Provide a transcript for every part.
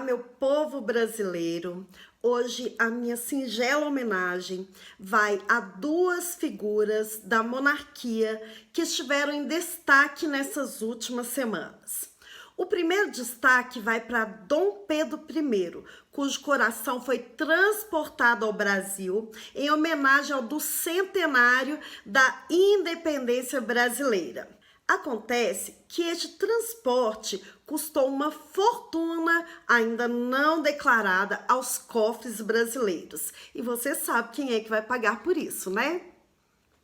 meu povo brasileiro. Hoje a minha singela homenagem vai a duas figuras da monarquia que estiveram em destaque nessas últimas semanas. O primeiro destaque vai para Dom Pedro I, cujo coração foi transportado ao Brasil em homenagem ao do centenário da independência brasileira. Acontece que este transporte custou uma fortuna ainda não declarada aos cofres brasileiros. E você sabe quem é que vai pagar por isso, né?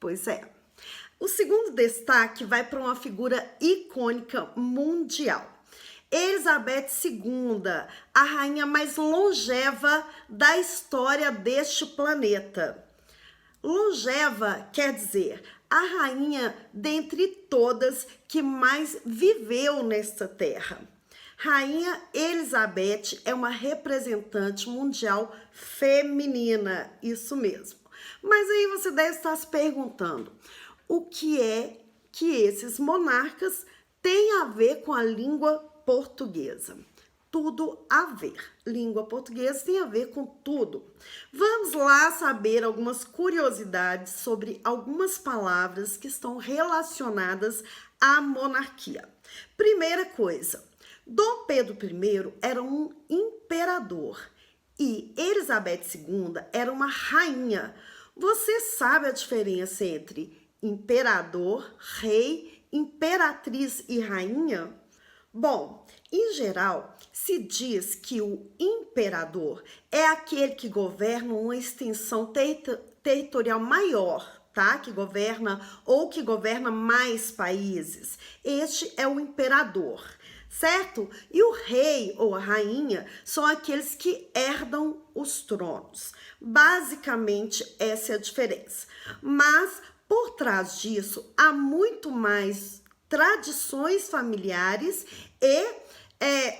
Pois é. O segundo destaque vai para uma figura icônica mundial. Elizabeth II, a rainha mais longeva da história deste planeta. Longeva quer dizer a rainha dentre todas que mais viveu nesta terra. Rainha Elizabeth é uma representante mundial feminina, isso mesmo. Mas aí você deve estar se perguntando, o que é que esses monarcas têm a ver com a língua portuguesa? Tudo a ver. Língua portuguesa tem a ver com tudo. Vamos lá saber algumas curiosidades sobre algumas palavras que estão relacionadas à monarquia. Primeira coisa, Dom Pedro I era um imperador e Elizabeth II era uma rainha. Você sabe a diferença entre imperador, rei, imperatriz e rainha? Bom, em geral, se diz que o imperador é aquele que governa uma extensão territorial maior, tá? Que governa ou que governa mais países. Este é o imperador, certo? E o rei ou a rainha são aqueles que herdam os tronos. Basicamente, essa é a diferença. Mas, por trás disso, há muito mais tradições familiares e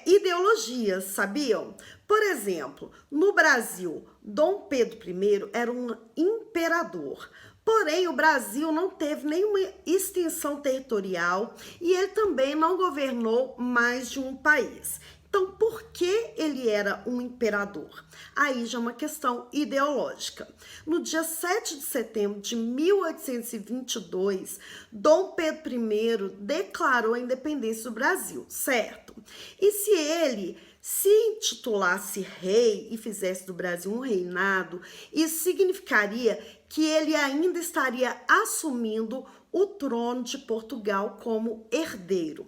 ideologias, sabiam? Por exemplo, no Brasil, Dom Pedro I era um imperador. Porém, o Brasil não teve nenhuma extensão territorial e ele também não governou mais de um país. Então, por que ele era um imperador? Aí já é uma questão ideológica. No dia 7 de setembro de 1822, Dom Pedro I declarou a independência do Brasil, certo? E se ele se intitulasse rei e fizesse do Brasil um reinado, isso significaria que ele ainda estaria assumindo o trono de Portugal como herdeiro.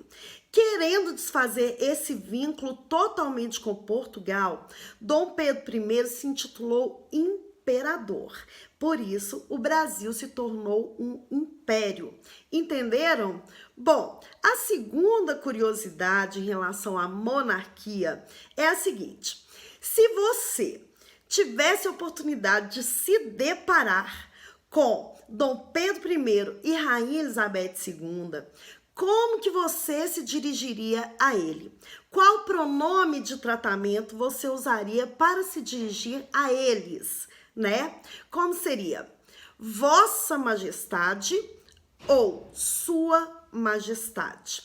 Querendo desfazer esse vínculo totalmente com Portugal, Dom Pedro I se intitulou imperador. Por isso, o Brasil se tornou um império. Entenderam? Bom, a segunda curiosidade em relação à monarquia é a seguinte: se você tivesse a oportunidade de se deparar com Dom Pedro I e Rainha Elizabeth II, como que você se dirigiria a ele? Qual pronome de tratamento você usaria para se dirigir a eles, né? Como seria? Vossa Majestade ou Sua Majestade?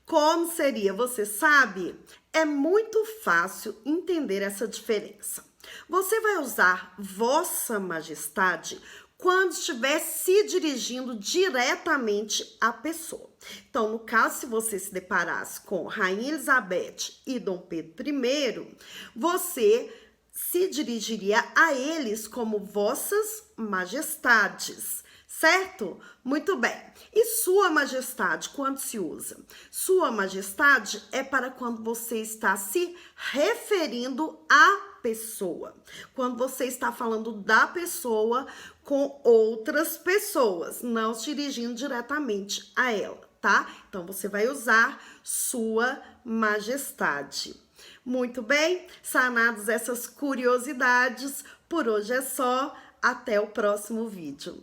Como seria? Você sabe? É muito fácil entender essa diferença. Você vai usar Vossa Majestade quando estiver se dirigindo diretamente à pessoa. Então, no caso, se você se deparasse com Rainha Elizabeth e Dom Pedro I, você se dirigiria a eles como Vossas Majestades, certo? Muito bem. E Sua Majestade, quando se usa? Sua Majestade é para quando você está se referindo a pessoa. Quando você está falando da pessoa com outras pessoas, não se dirigindo diretamente a ela, tá? Então, você vai usar Sua Majestade. Muito bem, sanadas essas curiosidades, por hoje é só. Até o próximo vídeo.